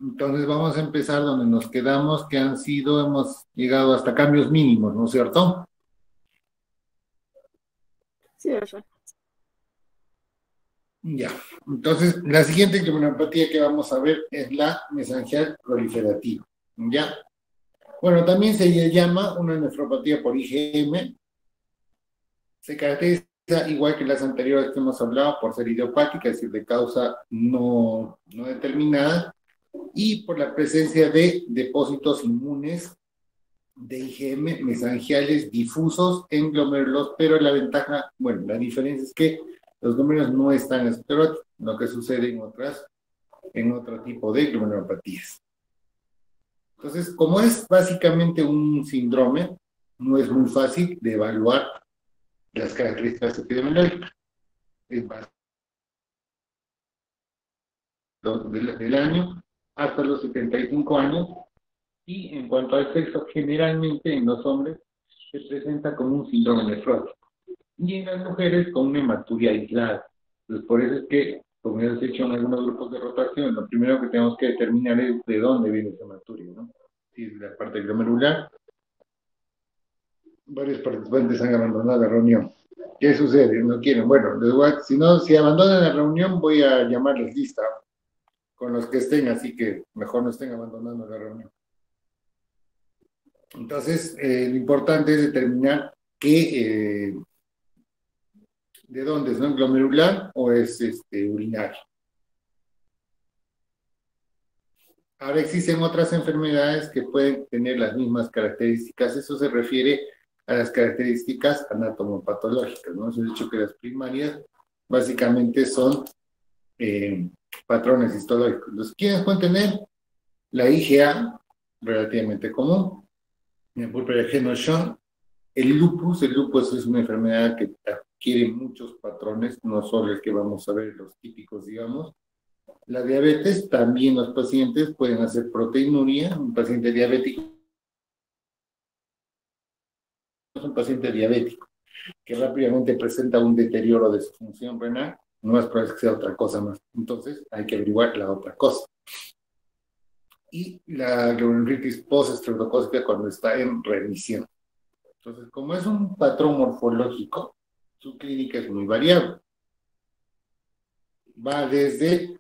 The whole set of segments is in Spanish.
Entonces vamos a empezar donde nos quedamos, que hemos llegado hasta cambios mínimos, ¿no es cierto? Sí, profe. Ya. Entonces, la siguiente glomerulopatía que vamos a ver es la mesangial proliferativa. ¿Ya? Bueno, también se le llama una nefropatía por IgM. Se caracteriza igual que las anteriores que hemos hablado por ser idiopática, es decir, de causa no determinada, y por la presencia de depósitos inmunes de IgM mesangiales difusos en glomérulos, pero la ventaja, bueno, la diferencia es que los glomérulos no están escleróticos, lo que sucede en otro tipo de glomerulopatías. Entonces, como es básicamente un síndrome, no es muy fácil de evaluar las características epidemiológicas. Es básico del año hasta los 75 años. Y en cuanto al sexo, generalmente en los hombres se presenta como un síndrome nefrótico y en las mujeres con una hematuria aislada. Entonces, por eso es que, como ya se hecho en algunos grupos de rotación, lo primero que tenemos que determinar es de dónde viene esa hematuria, ¿no? Si es de la parte glomerular. Varios participantes han abandonado la reunión. ¿Qué sucede? No quieren. Bueno, si no, si abandonan la reunión, voy a llamarles lista con los que estén, así que mejor no estén abandonando la reunión. Entonces, lo importante es determinar de dónde es, ¿no? ¿Glomerular o es urinario? Ahora existen otras enfermedades que pueden tener las mismas características. Eso se refiere a las características anatomopatológicas, ¿no? Se ha dicho que las primarias básicamente son patrones histológicos. Los quienes pueden tener la IgA, relativamente común, el Purpura-Geno-Schönn, el lupus es una enfermedad que adquiere muchos patrones, no solo el que vamos a ver, los típicos, digamos. La diabetes, también los pacientes pueden hacer proteinuria. Un paciente diabético es un paciente diabético que rápidamente presenta un deterioro de su función renal, no es probable que sea otra cosa más. Entonces hay que averiguar la otra cosa. Y la glomerulitis post-estreptocócica cuando está en remisión. Entonces, como es un patrón morfológico, su clínica es muy variable. Va desde...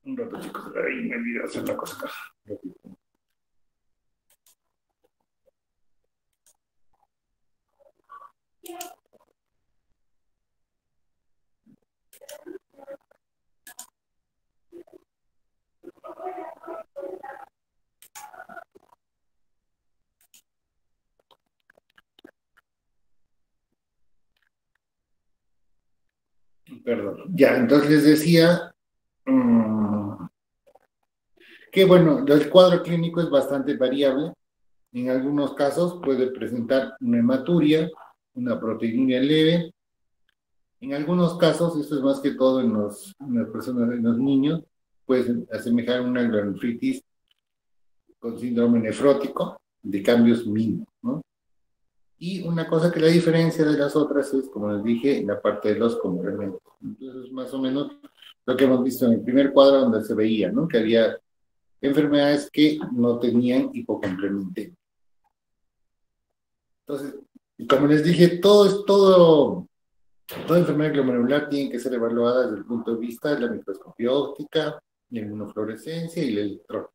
Un rato, chicos, ahí me olvidé hacer la cosa acá. Perdón. Ya, entonces les decía que, bueno, el cuadro clínico es bastante variable. En algunos casos puede presentar una hematuria, una proteinuria leve. En algunos casos, esto es más que todo en las personas, en los niños, puede asemejar una granulritis con síndrome nefrótico de cambios mínimos, ¿no? Y una cosa que la diferencia de las otras es, como les dije, la parte de los complementos. Entonces, más o menos lo que hemos visto en el primer cuadro donde se veía, ¿no? Que había enfermedades que no tenían hipocomplementario. Entonces, como les dije, toda enfermedad glomerular tiene que ser evaluada desde el punto de vista de la microscopía óptica, la inmunofluorescencia y el electrón.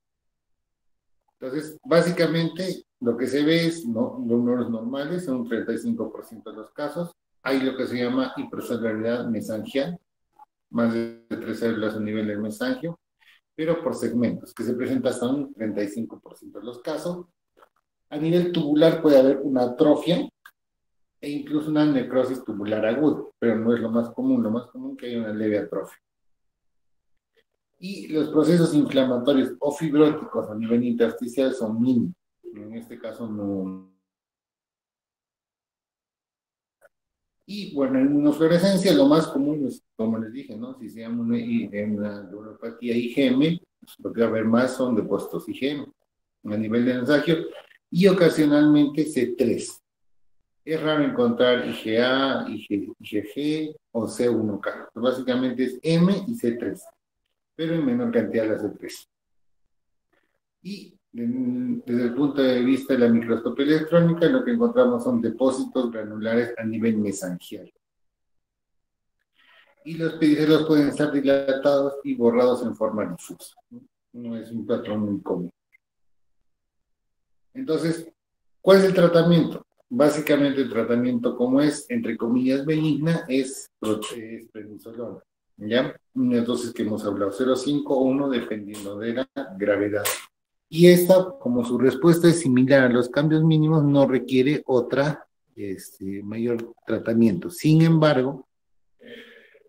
Entonces, básicamente, lo que se ve es números normales en un 35% de los casos. Hay lo que se llama hipercelularidad mesangial, más de 3 células a nivel del mesangio, pero por segmentos, que se presenta hasta un 35% de los casos. A nivel tubular puede haber una atrofia e incluso una necrosis tubular aguda, pero no es lo más común que haya una leve atrofia. Y los procesos inflamatorios o fibróticos a nivel intersticial son mínimos. En este caso no. Y bueno, en inmunofluorescencia lo más común es, como les dije, ¿no? Si se llama una neuropatía IgM, pues, lo que va a haber más son depósitos IgM a nivel de mensajio y ocasionalmente C3. Es raro encontrar IgA, IgG o C1K. Básicamente es M y C3. pero en menor cantidad las C3. Y desde el punto de vista de la microscopía electrónica, lo que encontramos son depósitos granulares a nivel mesangial. Y los pedicelos pueden estar dilatados y borrados en forma difusa. No es un patrón muy común. Entonces, ¿cuál es el tratamiento? Básicamente el tratamiento, como es, entre comillas, benigna, es prednisolona, ¿ya? Una dosis que hemos hablado, 0,5 o 1, dependiendo de la gravedad. Y esta, como su respuesta es similar a los cambios mínimos, no requiere otra mayor tratamiento. Sin embargo,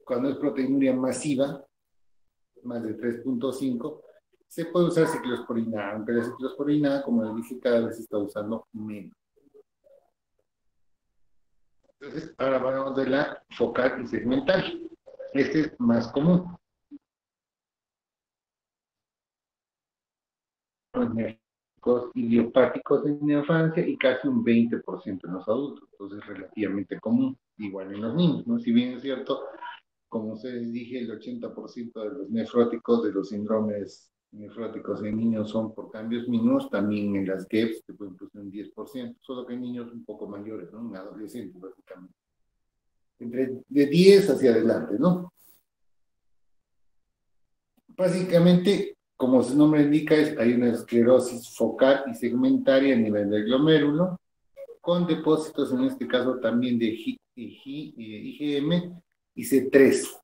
cuando es proteinuria masiva, más de 3,5, se puede usar ciclosporina, aunque la ciclosporina, como les dije, cada vez se está usando menos. Entonces, ahora hablamos de la focal y segmental. Este es más común. Los idiopáticos en la infancia y casi un 20% en los adultos. Entonces, es relativamente común, igual en los niños, ¿no? Si bien es cierto, como ustedes dije, el 80% de los nefróticos, de los síndromes nefróticos en niños son por cambios mínimos, también en las GEPS se pueden producir un 10%, solo que en niños un poco mayores, ¿no? En adolescentes, básicamente. De 10 hacia adelante, ¿no? Básicamente, como su nombre indica, hay una esclerosis focal y segmentaria a nivel del glomérulo, con depósitos, en este caso también de IgM y C3.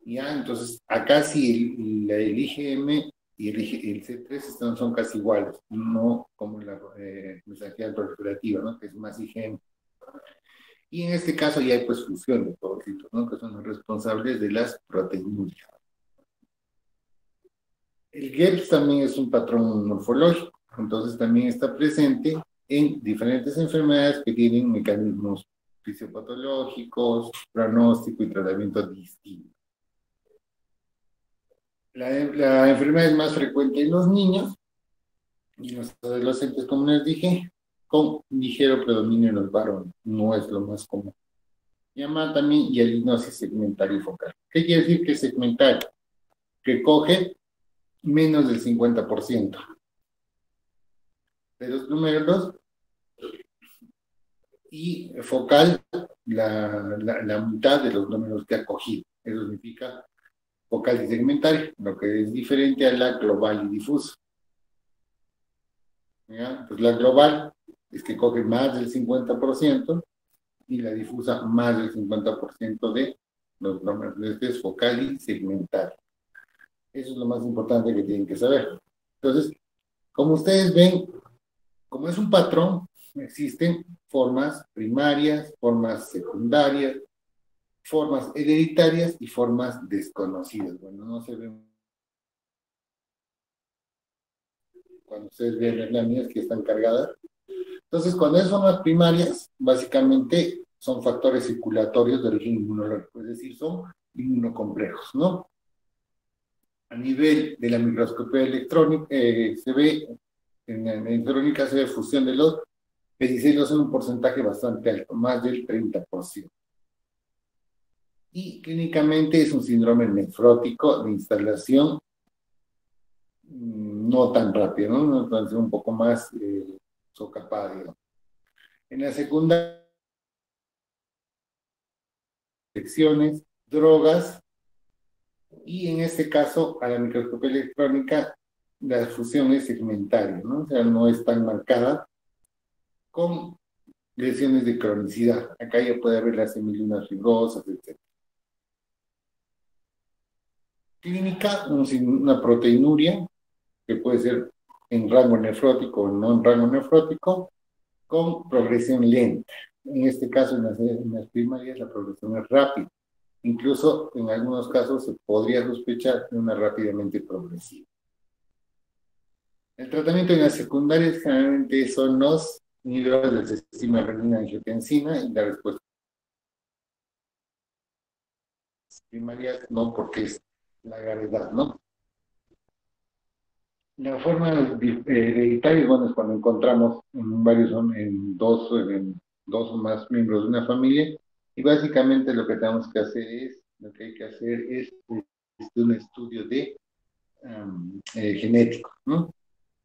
¿Ya? Entonces, acá sí el IgM y el C3 son casi iguales, no como la mensajería proliferativa, ¿no? Que es más IgM. Y en este caso ya hay pues fusión de poblacitos, ¿no? Que son los responsables de las proteínas. El GEPS también es un patrón morfológico, entonces también está presente en diferentes enfermedades que tienen mecanismos fisiopatológicos, pronóstico y tratamiento distintos. La enfermedad es más frecuente en los niños y en los adolescentes, como les dije, con ligero predominio en los varones, no es lo más común. Llama también hialinosis segmentaria y focal. ¿Qué quiere decir que es segmentaria? Que coge menos del 50% de los números y focal la mitad de los números que ha cogido. Eso significa focal y segmentaria, lo que es diferente a la global y difusa. ¿Ya? Pues la global es que coge más del 50% y la difusa más del 50% de los números. Este es focal y segmentaria. Eso es lo más importante que tienen que saber. Entonces, como ustedes ven, como es un patrón, existen formas primarias, formas secundarias, formas hereditarias y formas desconocidas. Bueno, no se ven cuando ustedes ven las láminas que están cargadas. Entonces, cuando son formas primarias, básicamente son factores circulatorios de origen inmunológico, es decir, son inmunocomplejos, ¿no? A nivel de la microscopía electrónica, se ve, en la electrónica se ve fusión de los pedicelos en un porcentaje bastante alto, más del 30%. Y clínicamente es un síndrome nefrótico de instalación no tan rápido, ¿no? Entonces un poco más socapado. En la secundaria, infecciones, drogas, y en este caso, a la microscopía electrónica, la fusión es segmentaria, ¿no? O sea, no es tan marcada con lesiones de cronicidad. Acá ya puede haber las hemilunas fibrosas, etc. Clínica, una proteinuria, que puede ser en rango nefrótico o no en rango nefrótico, con progresión lenta. En este caso, en las primarias, la progresión es rápida. Incluso en algunos casos se podría sospechar de una rápidamente progresiva. El tratamiento en las secundarias generalmente son los inhibidores del sistema renina-angiotensina y la respuesta primaria no, porque es la gravedad, ¿no? La forma hereditaria, bueno, es cuando encontramos en dos o más miembros de una familia, y básicamente lo que tenemos que hacer es un estudio de genético, ¿no?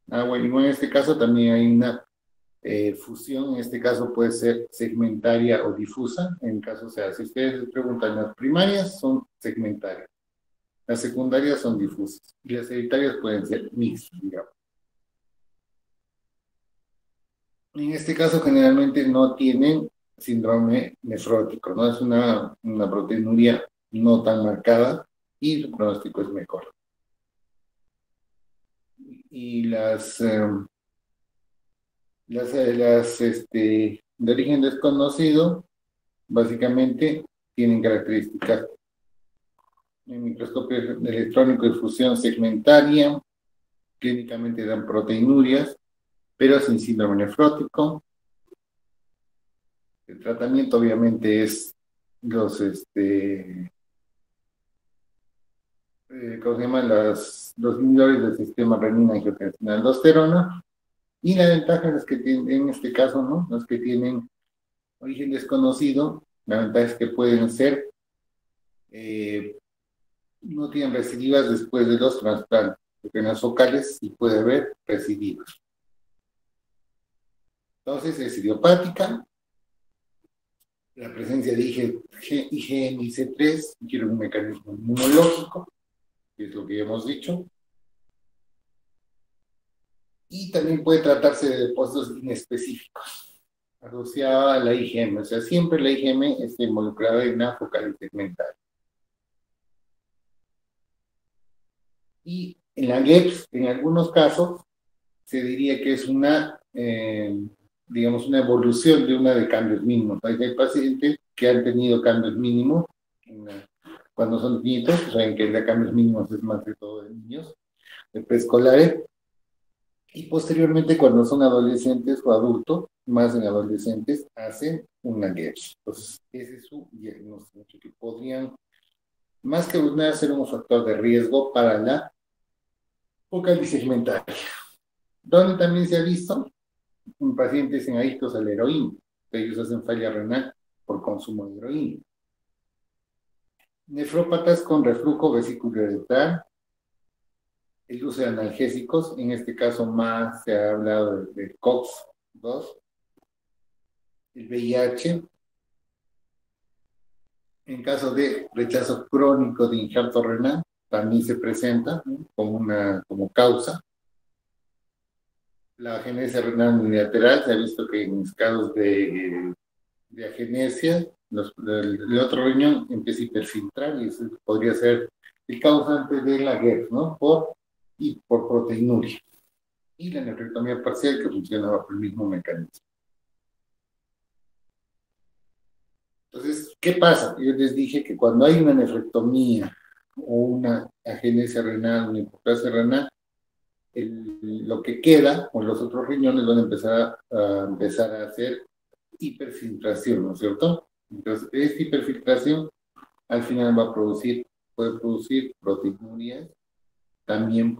Bueno, en este caso también hay una fusión, en este caso puede ser segmentaria o difusa, en caso, o sea, si ustedes les preguntan, las primarias son segmentarias, las secundarias son difusas, y las hereditarias pueden ser mixtas, digamos. En este caso, generalmente no tienen síndrome nefrótico, ¿no? Es una proteinuria no tan marcada y el pronóstico es mejor. Y de origen desconocido, básicamente tienen características en microscopio electrónico de fusión segmentaria, clínicamente dan proteinurias, pero sin síndrome nefrótico. El tratamiento obviamente es ¿cómo se llama? Los inhibidores del sistema renina-angiotensina-aldosterona, y la ventaja es que tienen, en este caso, ¿no? Los que tienen origen desconocido, la ventaja es que pueden ser, no tienen recidivas después de los trasplantes, porque en las focales sí puede haber recidivas. Entonces es idiopática, la presencia de IgM y C3 quiere un mecanismo inmunológico, que es lo que ya hemos dicho, y también puede tratarse de depósitos inespecíficos asociada a la IgM, o sea, siempre la IgM está involucrada en una focal segmentaria. Y en la GEPS, en algunos casos, se diría que es digamos, una evolución de una de cambios mínimos. Hay pacientes que han tenido cambios mínimos cuando son niñitos, saben que de cambios mínimos es más de todo de niños, de preescolares, y posteriormente cuando son adolescentes o adultos, más en adolescentes, hacen una GEPS. Entonces, ese es su diagnóstico, que podrían, más que nada, ser un factor de riesgo para la focal segmentaria. Donde también se ha visto en pacientes en adictos a la heroína. Ellos hacen falla renal por consumo de heroína. Nefrópatas con reflujo vesículo-uretral, el uso de analgésicos, en este caso más se ha hablado del COX-2, el VIH, en caso de rechazo crónico de injerto renal, también se presenta, ¿no?, como causa. La agenesia renal unilateral, se ha visto que en casos de agenesia, el otro riñón empieza a hiperfiltrar y eso podría ser el causante de la GERD, ¿no? Por proteinuria. Y la nefrectomía parcial, que funciona bajo el mismo mecanismo. Entonces, ¿qué pasa? Yo les dije que cuando hay una nefrectomía o una agenesia renal, una hipoplasia renal, lo que queda, o los otros riñones van a empezar a hacer hiperfiltración, ¿no es cierto? Entonces, esta hiperfiltración al final puede producir proteinuria, también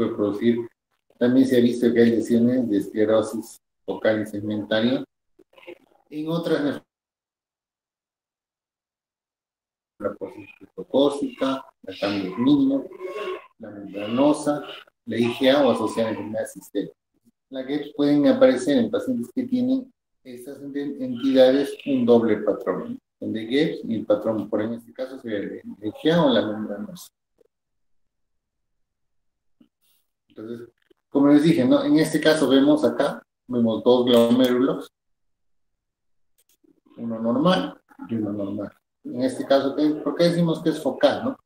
también se ha visto que hay lesiones de esclerosis focal y segmentaria. En otras, la positocócica, la cambio mínimo, la membranosa, la IgA o asociada a enfermedades sistémicas. Las GEPS pueden aparecer en pacientes que tienen estas entidades un doble patrón, el de GEPS y el patrón, por en este caso sería el de IgA o la membranosa. Entonces, como les dije, ¿no? En este caso vemos dos glomérulos, uno normal y uno normal. En este caso, ¿por qué decimos que es focal, no?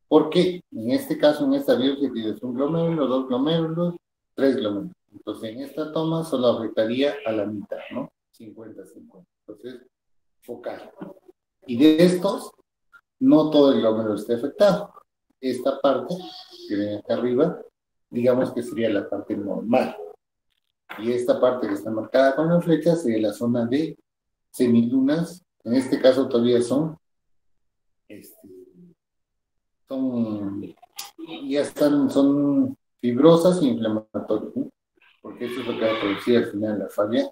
Porque en este caso, en esta biopsia, tienes un glomérulo, dos glomérulos, tres glomérulos. Entonces, en esta toma solo afectaría a la mitad, ¿no? 50-50. Entonces, focal. Y de estos, no todo el glomérulo está afectado. Esta parte, que viene acá arriba, digamos que sería la parte normal. Y esta parte que está marcada con la flecha sería la zona de semilunas. En este caso todavía son fibrosas e inflamatorias, ¿no? Porque eso es lo que va a producir al final la falla.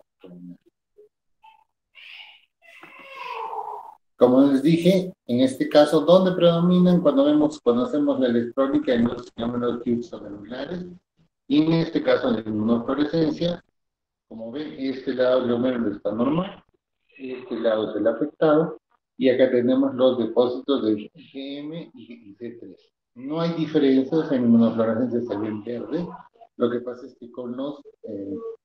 Como les dije, en este caso, ¿dónde predominan cuando hacemos la electrónica en los fenómenos celulares? Y en este caso, en la inmunofluorescencia, como ven, este lado del glomérulo está normal, este lado es el afectado, y acá tenemos los depósitos de IgM y C3. No hay diferencias en inmunofluorescencia, se ven verde. Lo que pasa es que con los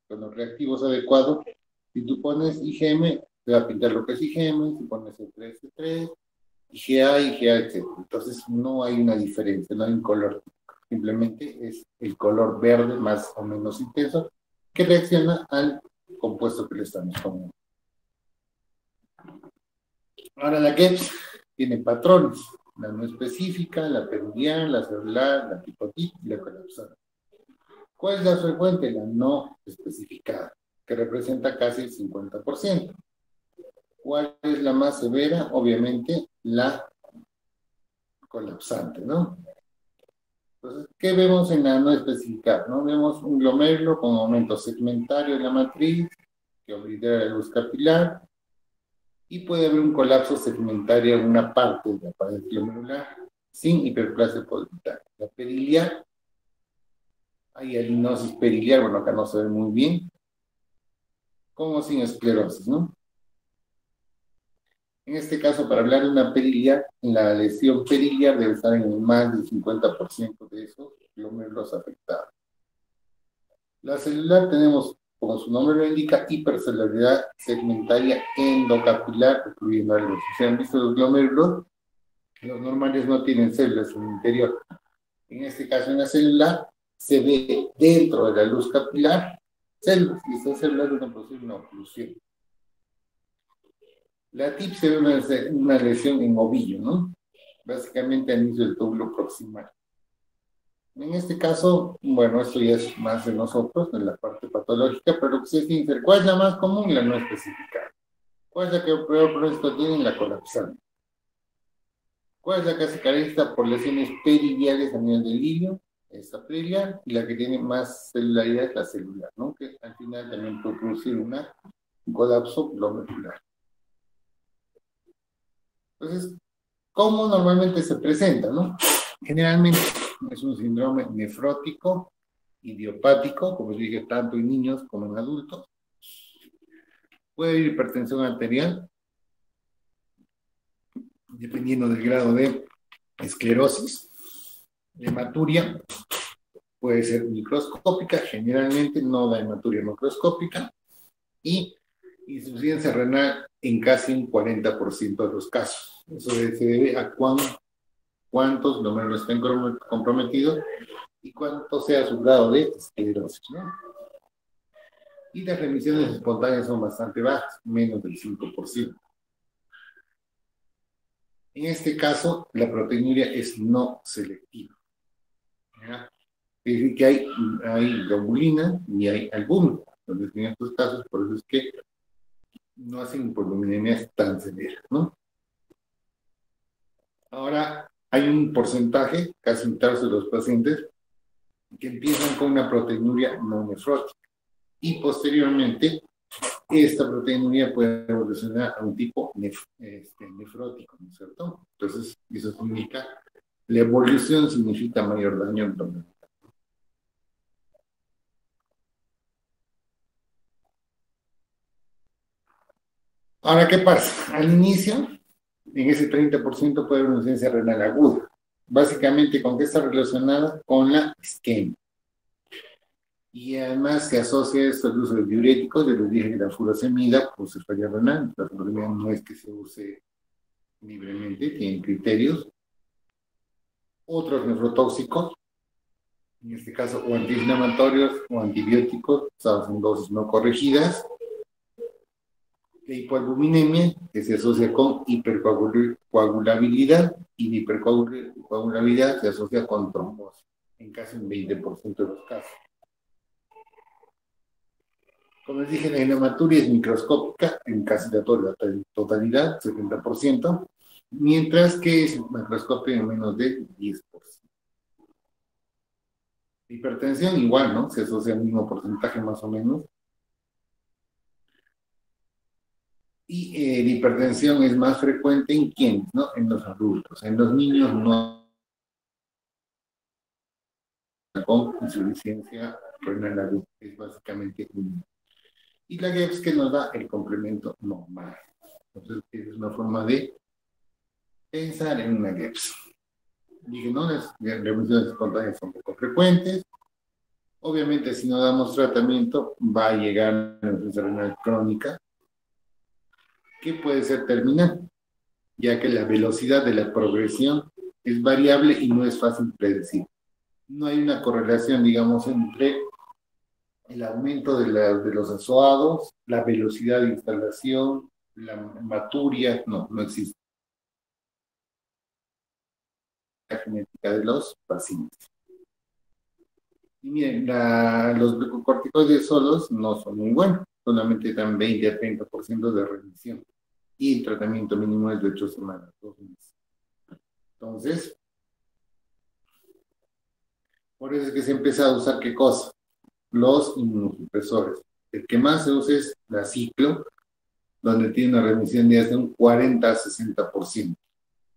reactivos adecuados, si tú pones IgM, te va a pintar lo que es IgM, si pones C3, C3, IgA, IgA, etc. Entonces no hay una diferencia, no hay un color. Simplemente es el color verde más o menos intenso que reacciona al compuesto que le estamos poniendo. Ahora la GEPS tiene patrones, la no específica, la peruviana, la celular, la picotit y la colapsada. ¿Cuál es la frecuente? La no especificada, que representa casi el 50%. ¿Cuál es la más severa? Obviamente la colapsante, ¿no? Entonces, ¿qué vemos en la no especificada? ¿No? Vemos un glomérulo con aumento segmentario en la matriz, que oblitera la luz capilar, y puede haber un colapso segmentario en una parte de la pared glomerular sin hiperplasia policitaria. La periliar, hay alinosis periliar, bueno, acá no se ve muy bien, como sin esclerosis, ¿no? En este caso, para hablar de una periliar, la lesión periliar debe estar en más del 50% de esos glomérulos afectados. La celular tenemos, como su nombre lo indica, hipercelularidad segmentaria endocapilar, incluyendo algo. Si se han visto los glomérulos, los normales no tienen células en el interior. En este caso, en la celular, se ve dentro de la luz capilar células, y estas células van a producir una oclusión. La TIP se ve una lesión en ovillo, ¿no? Básicamente al inicio del túbulo proximal. En este caso, bueno, esto ya es más de nosotros, en la parte patológica, pero lo que sí es sincero, ¿cuál es la más común? La no especificada. ¿Cuál es la que peor pronóstico tiene? La colapsante. ¿Cuál es la que se caracteriza por lesiones periliares a nivel del hilio? Esta periliar, y la que tiene más celularidad es la celular, ¿no? Que al final también puede producir un colapso glomerular. Entonces, ¿cómo normalmente se presenta, no? Generalmente es un síndrome nefrótico, idiopático, como les dije, tanto en niños como en adultos. Puede haber hipertensión arterial, dependiendo del grado de esclerosis. Hematuria puede ser microscópica, generalmente no da hematuria macroscópica, y insuficiencia renal en casi un 40% de los casos. Eso se debe a cuántos glomérulos estén comprometidos y cuánto sea su grado de esclerosis, ¿no? Y las remisiones espontáneas son bastante bajas, menos del 5%. En este caso, la proteinuria es no selectiva. ¿Ya? Es decir, que hay globulina y hay albúmina. Entonces, en estos casos, por eso es que no hacen hipoglobinemias tan severas, ¿no? Ahora, hay un porcentaje, casi un tercio de los pacientes, que empiezan con una proteinuria no nefrótica. Y posteriormente, esta proteinuria puede evolucionar a un tipo nefrótico, ¿no es cierto? Entonces, eso significa, la evolución significa mayor daño abdominal. Ahora, ¿qué pasa? Al inicio, en ese 30% puede haber una insuficiencia renal aguda. Básicamente, ¿con qué está relacionada? Con la isquemia. Y además se asocia esto al uso de diuréticos, de les dije que la furosemida, pues es falla renal. La furosemida no es que se use libremente, tienen criterios. Otros nefrotóxicos, en este caso, o antiinflamatorios o antibióticos, usados en dosis no corregidas. La hipoalbuminemia, que se asocia con hipercoagulabilidad, y la hipercoagulabilidad se asocia con trombosis, en casi un 20% de los casos. Como les dije, la hematuria es microscópica en casi la totalidad, 70%, mientras que es macroscópica en menos del 10%. Hipertensión igual, ¿no? Se asocia al mismo porcentaje más o menos. Y la hipertensión es más frecuente en quiénes, ¿no? En los adultos. En los niños no, con insuficiencia renal aguda, es básicamente un. Y la GEPS que nos da el complemento normal. Entonces, es una forma de pensar en una GEPS. Dije, no, las revoluciones espontáneas son poco frecuentes. Obviamente, si no damos tratamiento, va a llegar a una enfermedad renal crónica, que puede ser terminal, ya que la velocidad de la progresión es variable y no es fácil predecir. No hay una correlación, digamos, entre el aumento de los azoados, la velocidad de instalación, la hematuria, no existe la genética de los pacientes. Y miren, los glucocorticoides solos no son muy buenos, solamente dan 20 a 30% de remisión. Y el tratamiento mínimo es de 8 semanas, 2 meses. Entonces, por eso es que se empieza a usar ¿qué cosa? Los inmunosupresores. El que más se usa es la ciclo, donde tiene una remisión de hasta un 40 a 60%,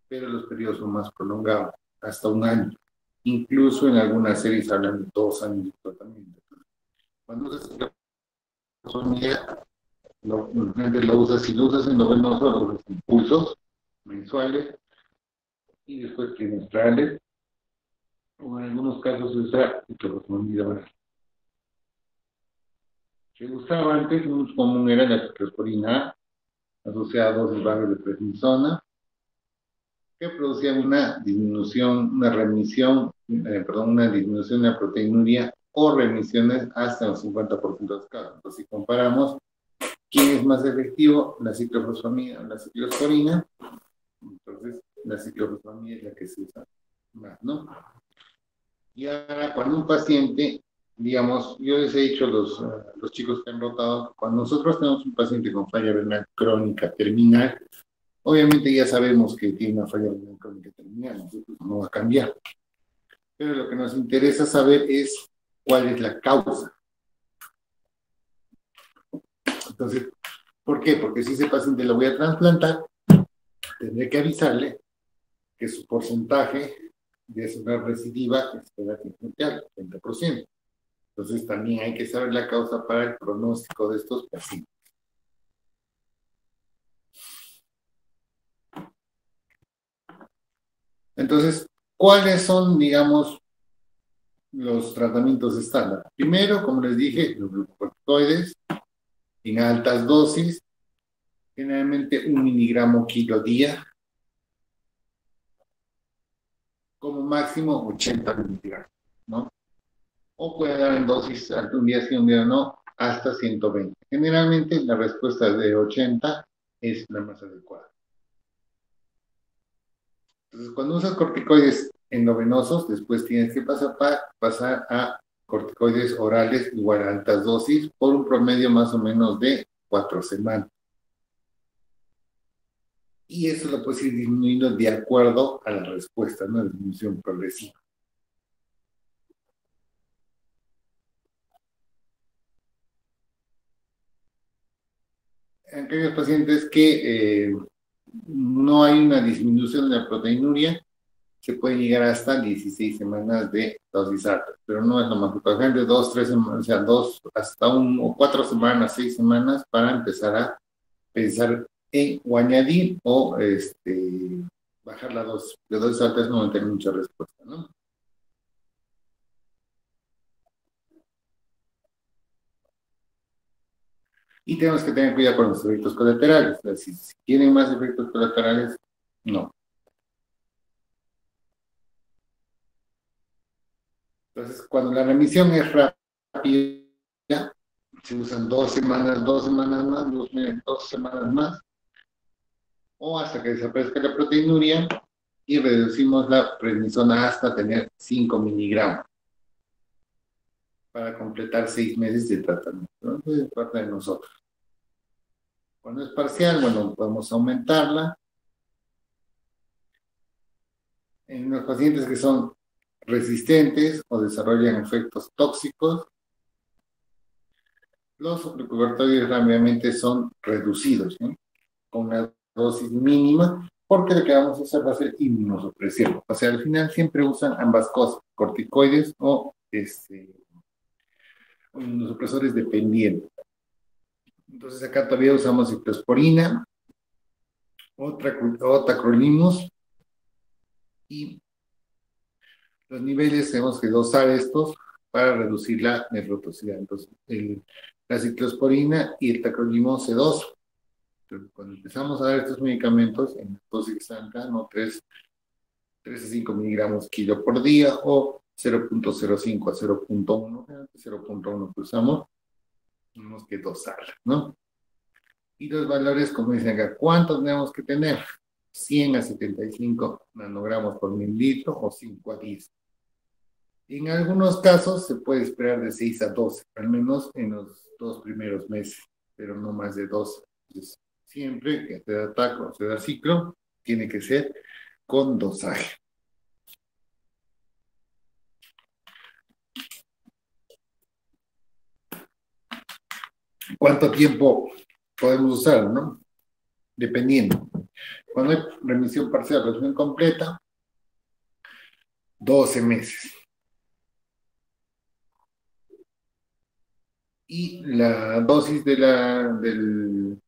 pero los periodos son más prolongados, hasta un año. Incluso en algunas series hablan de 2 años de tratamiento. Cuando usas lo usas, si lo usas en novenoso, lo usas impulsos mensuales y después trimestrales, o en algunos casos se usa ciclofosfamida oral. Se usaba antes, muy común era la ciclosporina A, asociada a dosis bajas de prednisona, que producía una disminución, una remisión, una disminución de la proteinuria o remisiones hasta el 50% de los casos. Entonces, si comparamos quién es más efectivo, la ciclofosfamida o la ciclosporina, entonces la ciclofosfamida es la que se usa más, ¿no? Y ahora, cuando un paciente, digamos, yo les he dicho a los chicos que han rotado, cuando nosotros tenemos un paciente con falla renal crónica terminal, obviamente ya sabemos que tiene una falla renal crónica terminal, nosotros no va a cambiar. Pero lo que nos interesa saber es cuál es la causa. Entonces, ¿por qué? Porque si ese paciente lo voy a trasplantar, tendré que avisarle que su porcentaje de enfermedad recidiva es relativamente alto, 30%. Entonces, también hay que saber la causa para el pronóstico de estos pacientes. Entonces, ¿cuáles son, digamos, los tratamientos estándar? Primero, como les dije, los glucocorticoides en altas dosis, generalmente 1 miligramo kilo día, como máximo 80 miligramos, ¿no? O puede dar en dosis un día sí, un día no, hasta 120. Generalmente la respuesta de 80 es la más adecuada. Entonces, cuando usas corticoides endovenosos, después tienes que pasar a corticoides orales igual a altas dosis por un promedio más o menos de 4 semanas. Y eso lo puedes ir disminuyendo de acuerdo a la respuesta, ¿no? Disminución progresiva. En aquellos pacientes que no hay una disminución de la proteinuria, se puede llegar hasta 16 semanas de dosis alta, pero no es lo más importante, 2, 3 semanas, o sea, 2 hasta 1 o 4 semanas, 6 semanas para empezar a pensar en o añadir o bajar la dosis. De dosis altas no van a tener mucha respuesta, ¿no? Y tenemos que tener cuidado con los efectos colaterales. O sea, si tienen más efectos colaterales, no. Entonces, cuando la remisión es rápida, se usan 2 semanas, 2 semanas más, 2 semanas más, o hasta que desaparezca la proteinuria y reducimos la prednisona hasta tener 5 miligramos para completar 6 meses de tratamiento. Entonces, es parte de nosotros. Cuando es parcial, bueno, podemos aumentarla. En los pacientes que son resistentes o desarrollan efectos tóxicos, los glucocorticoides rápidamente son reducidos, ¿no? con la dosis mínima, porque lo que vamos a hacer va a ser inmunosupresión. O sea, al final siempre usan ambas cosas, corticoides o inmunosupresores dependiendo. Entonces acá todavía usamos ciclosporina, o tacrolimus, y los niveles tenemos que dosar estos para reducir la nefrotoxicidad. Entonces, la ciclosporina y el tacrolimus se dosan. Cuando empezamos a dar estos medicamentos en dosis alta, no 3 a 5 miligramos kilo por día o 0.05 a 0.1, 0.1 que usamos, tenemos que dosarla, ¿no? Y los valores, como dicen acá, ¿cuántos tenemos que tener? 100 a 75 nanogramos por mililitro o 5 a 10. En algunos casos se puede esperar de 6 a 12, al menos en los 2 primeros meses, pero no más de 12. Entonces, siempre que se da taco o se da ciclo, tiene que ser con dosaje. ¿Cuánto tiempo podemos usar, no? Dependiendo. Cuando hay remisión parcial, remisión completa, 12 meses. Y la dosis del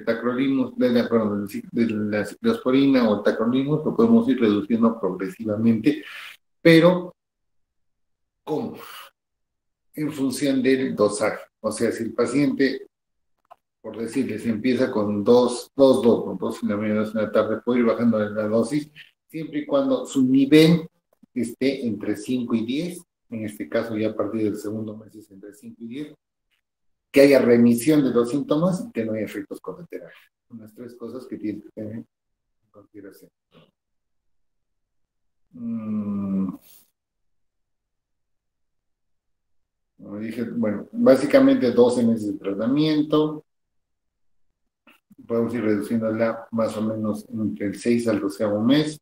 tacrolimus, de la ciclosporina o el tacrolimus, lo podemos ir reduciendo progresivamente, pero ¿cómo? En función del dosaje. O sea, si el paciente, por decirles, empieza con dos en la mañana, 2 en la tarde, puede ir bajando la dosis, siempre y cuando su nivel esté entre 5 y 10, en este caso ya a partir del segundo mes es entre 5 y 10, que haya remisión de los síntomas y que no haya efectos colaterales. Son las 3 cosas que tienen que tener en consideración. Como dije, bueno, básicamente 12 meses de tratamiento. Podemos ir reduciéndola más o menos entre el 6 al 12º mes.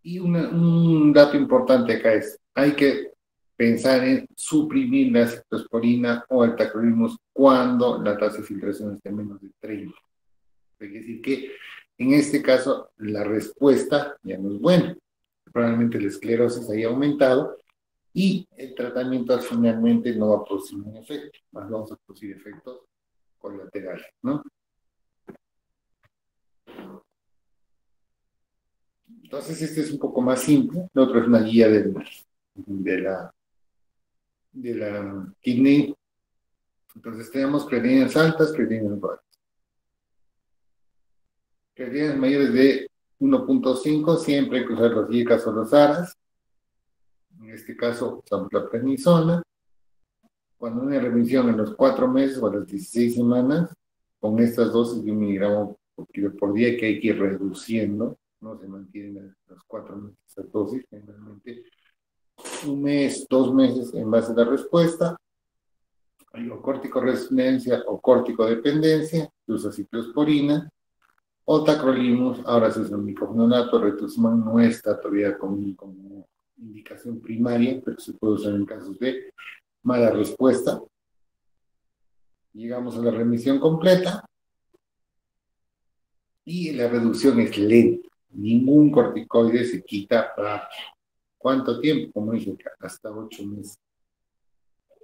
Y un dato importante acá es, hay que pensar en suprimir la ciclosporina o el tacrolimus cuando la tasa de filtración esté menos de 30. Quiere decir que en este caso la respuesta ya no es buena. Probablemente la esclerosis haya aumentado y el tratamiento finalmente no va a producir un efecto, más vamos a producir efectos colaterales, ¿no? Entonces este es un poco más simple, el otro es una guía de la kidney. Entonces tenemos creatinina altas, creatinina bajas. Creatininas mayores de 1.5, siempre hay que usar los IECAS o los ARAS. En este caso usamos la prednisona. Cuando hay una remisión en los 4 meses o a las 16 semanas, con estas dosis de 1 miligramo por kilo por día, que hay que ir reduciendo, no se mantienen los 4 meses esa dosis, generalmente 1 mes, 2 meses en base a la respuesta. Hay o corticoresistencia o corticodependencia, se usa ciclosporina, o tacrolimus, ahora se usa el micofenonato, rituximab no está todavía como indicación primaria, pero se puede usar en casos de mala respuesta. Llegamos a la remisión completa y la reducción es lenta. Ningún corticoide se quita rápido. ¿Cuánto tiempo? Como dije, hasta 8 meses.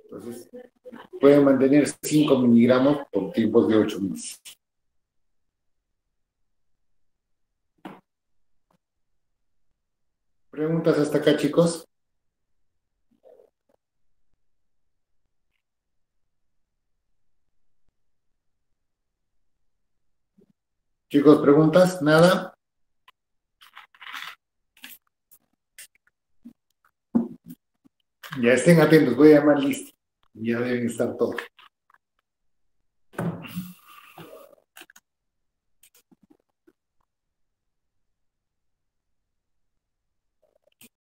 Entonces, pueden mantener 5 miligramos por tiempos de 8 meses. ¿Preguntas hasta acá, chicos? Chicos, ¿preguntas? ¿Nada? Ya estén atentos, voy a llamar listo. Ya deben estar todos.